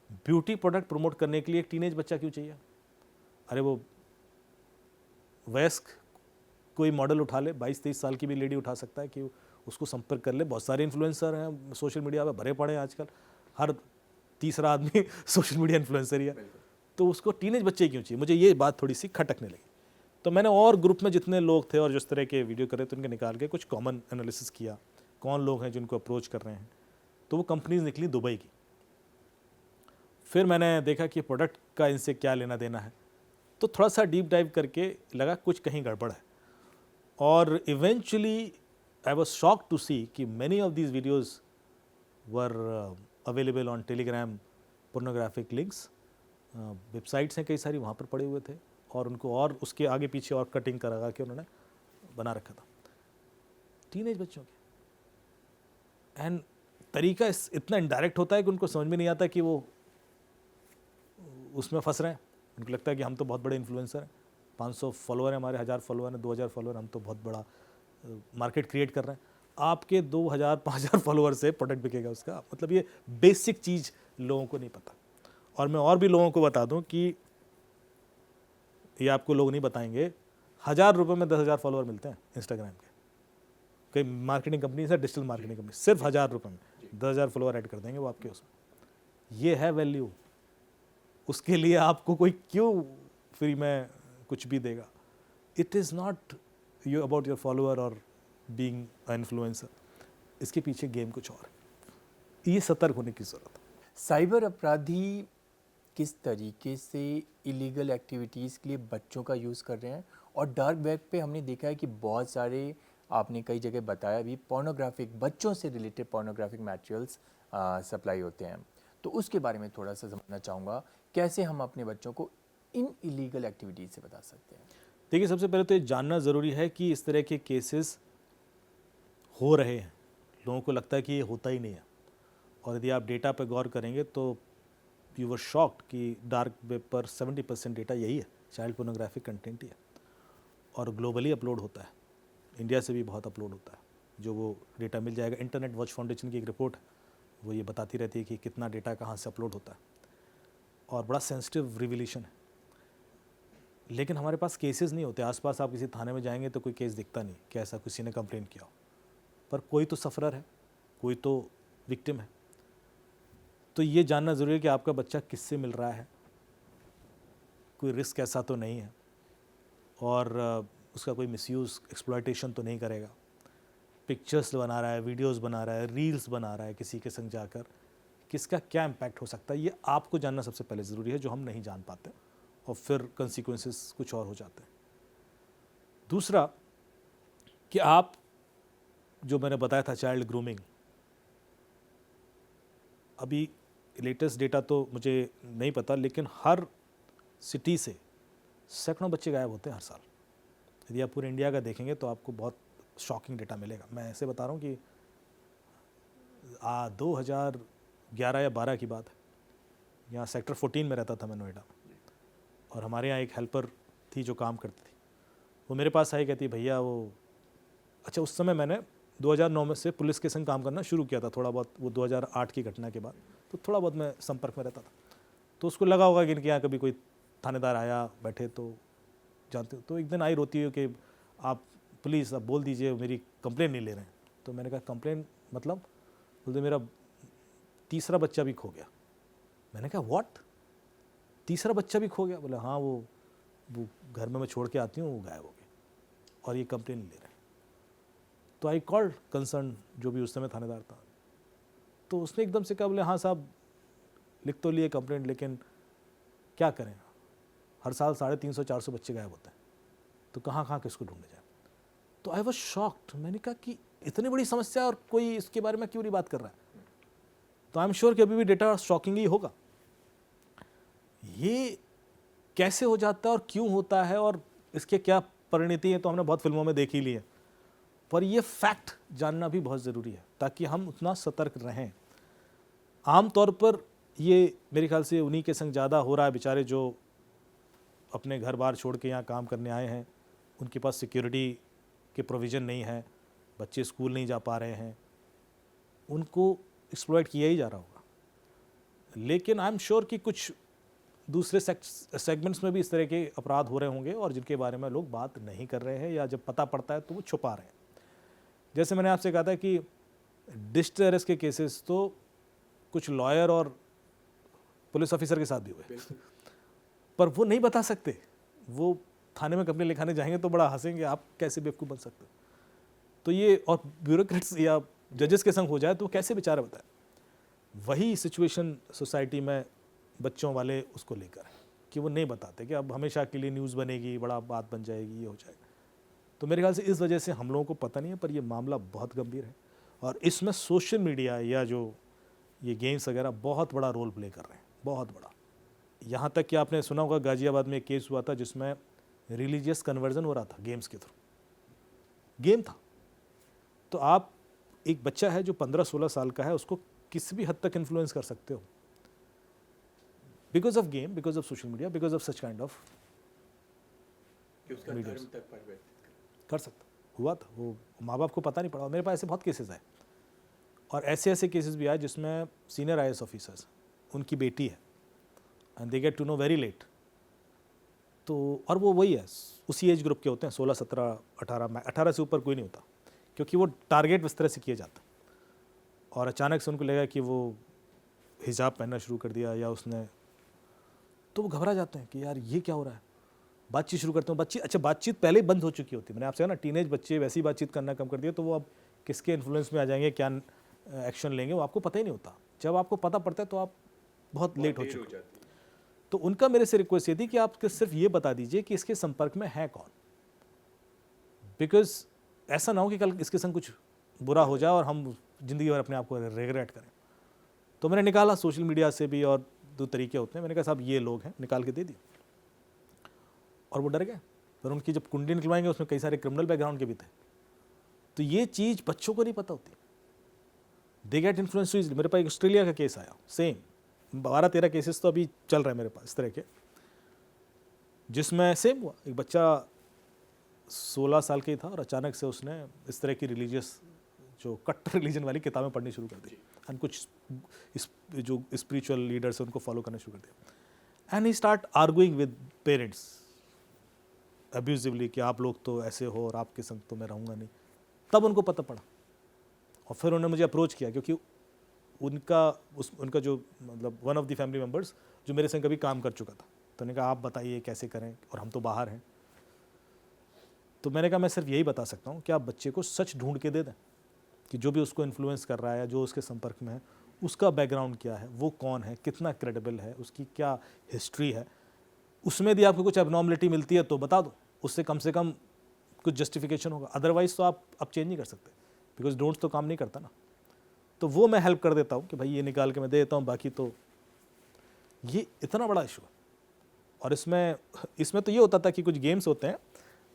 ब्यूटी प्रोडक्ट प्रमोट करने के लिए एक टीनेज बच्चा क्यों चाहिए? अरे वो वयस्क कोई मॉडल उठा ले, 22-23 साल की भी लेडी उठा सकता है कि उसको संपर्क कर ले। बहुत सारे इन्फ्लुएंसर हैं सोशल मीडिया पे, भरे पड़े हैं आजकल, हर तीसरा आदमी सोशल मीडिया इन्फ्लुएंसर ही है, तो उसको टीनेज बच्चे क्यों चाहिए? मुझे ये बात थोड़ी सी खटकने लगी। तो मैंने और ग्रुप में जितने लोग थे और जिस तरह के वीडियो कर रहे थे उनके निकाल के कुछ कॉमन एनालिसिस किया, कौन लोग हैं जिनको अप्रोच कर रहे हैं, तो वो कंपनीज निकली दुबई की। फिर मैंने देखा कि प्रोडक्ट का इनसे क्या लेना देना है, तो थोड़ा सा डीप डाइव करके लगा कुछ कहीं गड़बड़ है, और eventually I was shocked to see कि many of these videos were available on Telegram pornographic links. Websites हैं कई सारी, वहाँ पर पड़े हुए थे और उनको और उसके आगे पीछे और कटिंग करा के उन्होंने बना रखा था टीनेज बच्चों के। एंड तरीका इतना इनडायरेक्ट होता है कि उनको समझ में नहीं आता कि वो उसमें फंस रहे हैं। उनको लगता है कि हम तो बहुत बड़े इन्फ्लुएंसर हैं, 500 फॉलोअर हैं हमारे, 1000 फॉलोअर हैं, 2000 फॉलोअर, हम तो बहुत बड़ा मार्केट क्रिएट कर रहे हैं। आपके 2000 5000 फॉलोअर से प्रोडक्ट बिकेगा उसका, मतलब ये बेसिक चीज़ लोगों को नहीं पता। और मैं और भी लोगों को बता दूं कि ये आपको लोग नहीं बताएंगे, 1000 रुपये में 10,000 फॉलोअर मिलते हैं इंस्टाग्राम के। कई मार्केटिंग कंपनी है, डिजिटल मार्केटिंग कंपनी, सिर्फ 1000 रुपये में 10,000 फॉलोअर ऐड कर देंगे वो आपके उसमें। ये है वैल्यू। उसके लिए आपको कोई क्यों फ्री में कुछ भी देगा? It is not you about your follower और बीइंग अ इन्फ्लुएंसर। इसके पीछे गेम कुछ और है। ये सतर्क होने की ज़रूरत है। साइबर अपराधी किस तरीके से इलीगल एक्टिविटीज़ के लिए बच्चों का यूज़ कर रहे हैं, और डार्क वेब पे हमने देखा है कि बहुत सारे, आपने कई जगह बताया भी, पोर्नोग्राफिक, बच्चों से रिलेटेड पोर्नोग्राफिक मटेरियल्स सप्लाई होते हैं। तो उसके बारे में थोड़ा सा समझना चाहूँगा, कैसे हम अपने बच्चों को इन इलीगल एक्टिविटीज़ से बता सकते हैं? देखिए, सबसे पहले तो ये जानना ज़रूरी है कि इस तरह के केसेस हो रहे हैं। लोगों को लगता है कि ये होता ही नहीं है, और यदि आप डेटा पर गौर करेंगे तो यू वर शॉक्ड कि डार्क वेब पर 70% डेटा यही है, चाइल्ड पोर्नोग्राफिक कंटेंट ही है, और ग्लोबली अपलोड होता है। इंडिया से भी बहुत अपलोड होता है। जो वो डेटा मिल जाएगा, इंटरनेट वॉच फाउंडेशन की एक रिपोर्ट है, वो ये बताती रहती है कि कितना डेटा कहाँ से अपलोड होता है, और बड़ा सेंसिटिव रिविलेशन है। लेकिन हमारे पास केसेस नहीं होते। आसपास आप किसी थाने में जाएंगे तो कोई केस दिखता नहीं कि ऐसा किसी ने कंप्लेंट किया हो, पर कोई तो सफ़रर है, कोई तो विक्टिम है। तो ये जानना ज़रूरी है कि आपका बच्चा किससे मिल रहा है, कोई रिस्क ऐसा तो नहीं है, और उसका कोई मिसयूज़ एक्सप्लॉयटेशन तो नहीं करेगा। पिक्चर्स बना रहा है, वीडियोस बना रहा है, रील्स बना रहा है किसी के संग जाकर, किसका क्या इम्पैक्ट हो सकता है, ये आपको जानना सबसे पहले ज़रूरी है, जो हम नहीं जान पाते, और फिर कंसिक्वेंसेस कुछ और हो जाते हैं। दूसरा कि आप, जो मैंने बताया था चाइल्ड ग्रूमिंग, अभी लेटेस्ट डेटा तो मुझे नहीं पता, लेकिन हर सिटी से सैकड़ों बच्चे गायब होते हैं हर साल। यदि आप पूरे इंडिया का देखेंगे तो आपको बहुत शॉकिंग डेटा मिलेगा। मैं ऐसे बता रहा हूँ कि 2011 या 12 की बात है। यहाँ सेक्टर 14 में रहता था मैं, नोएडा, और हमारे यहाँ एक हेल्पर थी जो काम करती थी। वो मेरे पास आई, कहती भैया वो, अच्छा उस समय मैंने 2009 में से पुलिस के संग काम करना शुरू किया था थोड़ा बहुत, वो 2008 की घटना के बाद, तो थोड़ा बहुत मैं संपर्क में रहता था। तो उसको लगा होगा कि इनके यहाँ कभी कोई थानेदार आया, बैठे तो जानते हो। तो एक दिन आई रोती है कि आप प्लीज़ आप बोल दीजिए, मेरी कंप्लेन नहीं ले रहे हैं। तो मैंने कहा कंप्लेन मतलब? बोलते मेरा तीसरा बच्चा भी खो गया। मैंने कहा व्हाट, तीसरा बच्चा भी खो गया? बोला हाँ, वो घर में मैं छोड़ के आती हूँ, वो गायब हो गया, और ये कंप्लेन नहीं ले रहे हैं। तो आई कॉल्ड कंसर्न, जो भी उस समय थानेदार था, तो उसने एकदम से कहा, बोले हाँ साहब लिख तो लिए कंप्लेंट, लेकिन क्या करें, हर साल 350-400 बच्चे गायब होते हैं, तो कहाँ कहाँ किसको ढूंढने जाए। तो आई वॉज शॉक्ड। मैंने कहा कि इतनी बड़ी समस्या और कोई इसके बारे में क्यों नहीं बात कर रहा है। तो आई एम श्योर कि अभी भी डेटा शॉकिंग ही होगा। ये कैसे हो जाता है और क्यों होता है और इसके क्या परिणति है, तो हमने बहुत फिल्मों में देख ही ली है, पर ये फैक्ट जानना भी बहुत ज़रूरी है ताकि हम उतना सतर्क रहें। आमतौर पर ये मेरे ख्याल से उन्हीं के संग ज़्यादा हो रहा है, बेचारे जो अपने घर बार छोड़ के यहाँ काम करने आए हैं, उनके पास सिक्योरिटी के प्रोविज़न नहीं है, बच्चे स्कूल नहीं जा पा रहे हैं, उनको एक्सप्लॉइट किया ही जा रहा होगा। लेकिन आई एम श्योर कि कुछ दूसरे सेगमेंट्स में भी इस तरह के अपराध हो रहे होंगे और जिनके बारे में लोग बात नहीं कर रहे हैं, या जब पता पड़ता है तो वो छुपा रहे हैं। जैसे मैंने आपसे कहा था कि डिजिटल अरेस्ट के केसेस तो कुछ लॉयर और पुलिस ऑफिसर के साथ भी हुए, पर वो नहीं बता सकते। वो थाने में कंप्लेंट लिखाने जाएंगे तो बड़ा हंसेंगे, आप कैसे बेवकूफ़ बन सकते हो। तो ये, और ब्यूरोक्रेट्स या जजेस के संग हो जाए तो कैसे बेचारा बताए। वही सिचुएशन सोसाइटी में बच्चों वाले उसको लेकर है कि वो नहीं बताते कि अब हमेशा के लिए न्यूज़ बनेगी, बड़ा बात बन जाएगी, ये हो जाएगा। तो मेरे ख्याल से इस वजह से हम लोगों को पता नहीं है, पर ये मामला बहुत गंभीर है, और इसमें सोशल मीडिया या जो ये गेम्स वगैरह बहुत बड़ा रोल प्ले कर रहे हैं, बहुत बड़ा। यहाँ तक कि आपने सुना होगा गाजियाबाद में एक केस हुआ था जिसमें रिलीजियस कन्वर्जन हो रहा था गेम्स के थ्रू, गेम था। तो आप एक बच्चा है जो 15-16 साल का है, उसको किसी भी हद तक इन्फ्लुएंस कर सकते हो because of game, because of social media, because of such kind of media कर सकता। हुआ था वो, माँ बाप को पता नहीं पड़ा। मेरे पास ऐसे बहुत केसेस आए और ऐसे ऐसे केसेस भी आए जिसमें सीनियर IAS ऑफिसर्स, उनकी बेटी है and they get to know very late. तो और वो वही है, उसी एज ग्रुप के होते हैं, 16, 17, 18 से ऊपर कोई नहीं होता, क्योंकि वो टारगेट इस तरह से किया जाता। और अचानक से उनको लगा कि वो हिजाब पहनना शुरू कर दिया या उसने, तो वो घबरा जाते हैं कि यार ये क्या हो रहा है। बातचीत शुरू करते हैं, बातचीत पहले ही बंद हो चुकी होती है। मैंने आपसे कहा ना, टीनेज बच्चे वैसी बातचीत करना कम कर दिया, तो वो अब किसके इन्फ्लुएंस में आ जाएंगे, क्या एक्शन लेंगे, वो आपको पता ही नहीं होता। जब आपको पता पड़ता है तो आप बहुत लेट हो चुके हैं। तो उनका मेरे से रिक्वेस्ट ये थी कि आप सिर्फ ये बता दीजिए कि इसके संपर्क में है कौन, बिकॉज ऐसा ना हो कि कल इसके संग कुछ बुरा हो जाए और हम जिंदगी भर अपने आप को रिग्रेट करें। तो मैंने निकाला सोशल मीडिया से भी, और 2 तरीके होते हैं। मैंने कहा साहब ये लोग हैं, निकाल के दे दिए, और वो डर गए। फिर उनकी जब कुंडली निकलवाएंगे उसमें कई सारे क्रिमिनल बैकग्राउंड के भी थे। तो ये चीज़ बच्चों को नहीं पता होती, दे गेट इन्फ्लुएंस। मेरे पास एक ऑस्ट्रेलिया का केस आया, सेम 12-13 केसेस तो अभी चल रहे हैं मेरे पास इस तरह के, जिसमें सेम हुआ। एक बच्चा 16 साल का ही था और अचानक से उसने इस तरह की रिलीजियस, जो कट्टर रिलीजन वाली किताबें पढ़नी शुरू कर दी, एंड कुछ जो स्पिरिचुअल लीडर्स हैं उनको फॉलो करना शुरू कर दिया। And he start arguing with parents abusively कि आप लोग तो ऐसे हो और आपके संग तो मैं रहूँगा नहीं। तब उनको पता पड़ा और फिर उन्होंने मुझे अप्रोच किया, क्योंकि उनका जो मतलब one of the family members जो मेरे संग कभी काम कर चुका था। तो उन्होंने कहा आप बताइए कैसे करें, और हम तो बाहर हैं। तो मैंने कहा मैं सिर्फ यही बता सकता हूँ कि आप बच्चे को सच ढूंढ के दे दें कि जो भी उसको इन्फ्लुएंस कर रहा है, जो उसके संपर्क में है, उसका बैकग्राउंड क्या है, वो कौन है, कितना क्रेडिबल है, उसकी क्या हिस्ट्री है। उसमें यदि आपको कुछ एबनॉर्मलिटी मिलती है तो बता दो, उससे कम कुछ जस्टिफिकेशन होगा। अदरवाइज तो आप अब चेंज नहीं कर सकते, बिकॉज डोंट्स तो काम नहीं करता ना। तो वो मैं हेल्प कर देता हूँ कि भाई ये निकाल के मैं दे देता हूँ, बाकी तो ये इतना बड़ा इशू है। और इसमें तो ये होता था कि कुछ गेम्स होते हैं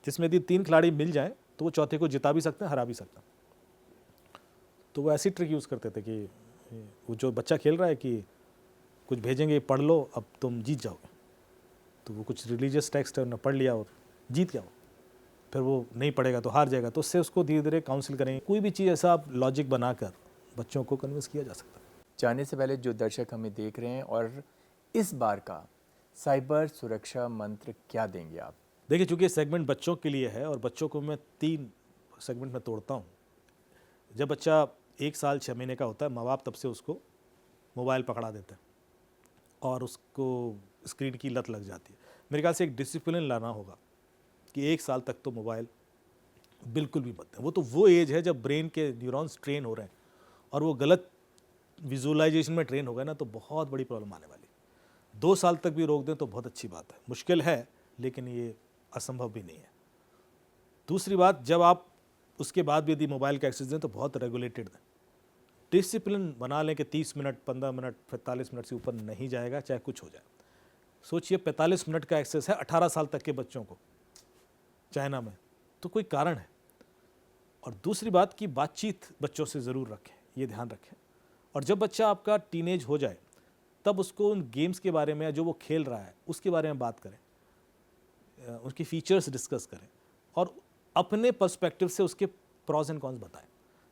जिसमें यदि 3 खिलाड़ी मिल जाएं तो वो चौथे को जिता भी सकते हैं, हरा भी सकते हैं। तो वो ऐसी ट्रिक यूज़ करते थे कि वो जो बच्चा खेल रहा है कि कुछ भेजेंगे पढ़ लो अब तुम जीत जाओगे, तो वो कुछ रिलीजियस टेक्स्ट है उन्होंने पढ़ लिया और जीत गया वो। फिर वो नहीं पढ़ेगा तो हार जाएगा। तो उससे उसको धीरे धीरे काउंसिल करेंगे। कोई भी चीज़ ऐसा आप लॉजिक बनाकर बच्चों को कन्विंस किया जा सकता है। जाने से पहले जो दर्शक हमें देख रहे हैं, और इस बार का साइबर सुरक्षा मंत्र क्या देंगे आप? देखिए, चूँकि ये सेगमेंट बच्चों के लिए है और बच्चों को मैं 3 सेगमेंट में तोड़ता हूँ। जब बच्चा 1 साल 6 महीने का होता है, माँ बाप तब से उसको मोबाइल पकड़ा देते हैं और उसको स्क्रीन की लत लग जाती है। मेरे ख्याल से एक डिसिप्लिन लाना होगा कि 1 साल तक तो मोबाइल बिल्कुल भी मत दें। वो तो वो एज है जब ब्रेन के न्यूरॉन्स ट्रेन हो रहे हैं, और वो गलत विजुअलाइजेशन में ट्रेन हो गए ना तो बहुत बड़ी प्रॉब्लम आने वाली है। 2 साल तक भी रोक दें तो बहुत अच्छी बात है। मुश्किल है लेकिन ये असंभव भी नहीं है। दूसरी बात, जब आप उसके बाद भी यदि मोबाइल का एक्सेस दें तो बहुत रेगुलेटेड दें। डिसिप्लिन बना लें कि 30 मिनट, 15 मिनट, 45 मिनट से ऊपर नहीं जाएगा, चाहे कुछ हो जाए। सोचिए 45 मिनट का एक्सेस है 18 साल तक के बच्चों को चाइना में, तो कोई कारण है। और दूसरी बात कि बातचीत बच्चों से ज़रूर रखें, ये ध्यान रखें। और जब बच्चा आपका टीनेज हो जाए तब उसको उन गेम्स के बारे में जो वो खेल रहा है उसके बारे में बात करें, उसकी फीचर्स डिस्कस करें और अपने पर्सपेक्टिव से उसके प्रॉस एंड कॉन्स बताएं,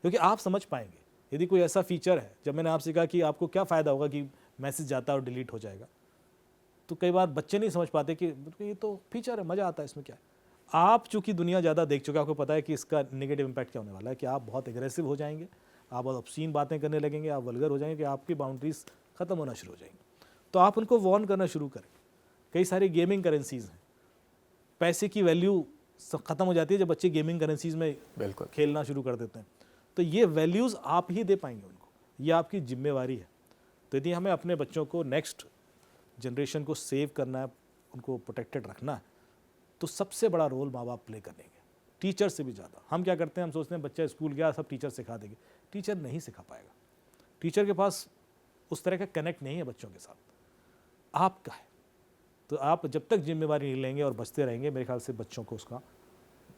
क्योंकि आप समझ पाएंगे यदि कोई ऐसा फीचर है। जब मैंने आपसे कहा कि आपको क्या फ़ायदा होगा कि मैसेज जाता है और डिलीट हो जाएगा, तो कई बार बच्चे नहीं समझ पाते कि ये तो फीचर है, मज़ा आता है इसमें, क्या है। आप चूँकि दुनिया ज़्यादा देख चुके, आपको पता है कि इसका नेगेटिव इम्पैक्ट क्या होने वाला है, कि आप बहुत एग्रेसिव हो जाएंगे, आप बहुत ऑब्सीन बातें करने लगेंगे, आप वल्गर हो जाएंगे, कि आपकी बाउंड्रीज ख़त्म होना शुरू हो जाएंगी। तो आप उनको वार्न करना शुरू करें। कई सारी गेमिंग करेंसीज़ हैं, पैसे की वैल्यू ख़त्म हो जाती है जब बच्चे गेमिंग करेंसीज़ में बिल्कुल खेलना शुरू कर देते हैं। तो ये वैल्यूज़ आप ही दे पाएंगे उनको, ये आपकी जिम्मेवारी है। तो यदि हमें अपने बच्चों को, नेक्स्ट जनरेशन को सेव करना है, उनको प्रोटेक्टेड रखना है, तो सबसे बड़ा रोल माँ बाप प्ले करेंगे, टीचर से भी ज़्यादा। हम क्या करते हैं, हम सोचते हैं बच्चा स्कूल गया सब टीचर सिखा देंगे। टीचर नहीं सिखा पाएगा। टीचर के पास उस तरह का कनेक्ट नहीं है बच्चों के साथ, आपका है। तो आप जब तक जिम्मेवारी नहीं लेंगे और बचते रहेंगे, मेरे ख्याल से बच्चों को उसका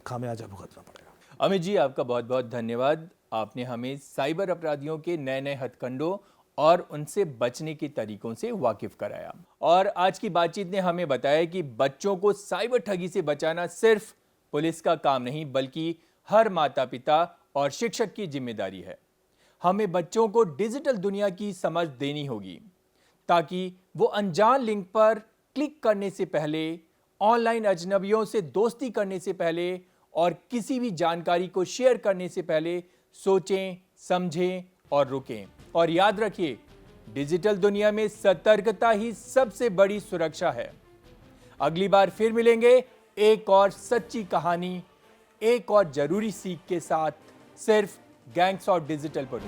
खामियाजा भुगतना पड़ेगा। अमित जी, आपका बहुत बहुत धन्यवाद। आपने हमें साइबर अपराधियों के नए नए हथकंडों और उनसे बचने के तरीकों से वाकिफ कराया। और आज की बातचीत ने हमें बताया कि बच्चों को साइबर ठगी से बचाना सिर्फ पुलिस का काम नहीं, बल्कि हर माता पिता और शिक्षक की जिम्मेदारी है। हमें बच्चों को डिजिटल दुनिया की समझ देनी होगी ताकि वो अनजान लिंक पर क्लिक करने से पहले, ऑनलाइन अजनबियों से दोस्ती करने से पहले और किसी भी जानकारी को शेयर करने से पहले सोचें, समझें और रुकें। और याद रखिए, डिजिटल दुनिया में सतर्कता ही सबसे बड़ी सुरक्षा है। अगली बार फिर मिलेंगे एक और सच्ची कहानी, एक और जरूरी सीख के साथ, सिर्फ गैंग्स ऑफ डिजिटल पर।